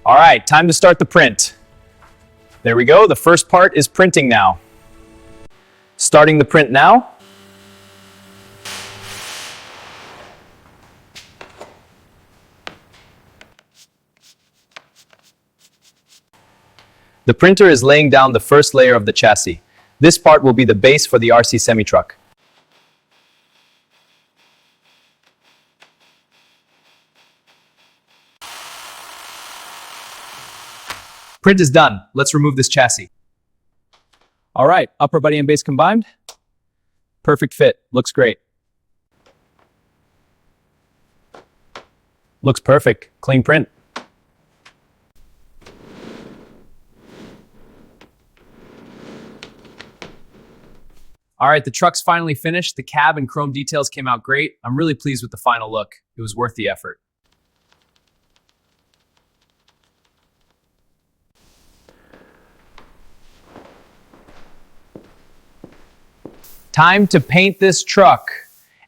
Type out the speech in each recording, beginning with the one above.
All right, time to start the print. There we go, the first part is printing now. Starting the print now. The printer is laying down the first layer of the chassis. This part will be the base for the RC semi-truck. Print is done. Let's remove this chassis. All right, upper body and base combined. Perfect fit. Looks great. Looks perfect. Clean print. All right, the truck's finally finished. The cab and chrome details came out great. I'm really pleased with the final look. It was worth the effort. Time to paint this truck.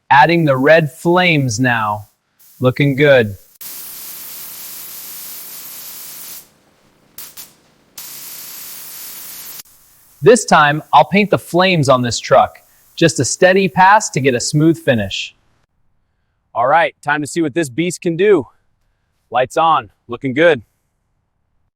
Adding the red flames now. Looking good. This time, I'll paint the flames on this truck. Just a steady pass to get a smooth finish. All right, time to see what this beast can do. Lights on, looking good.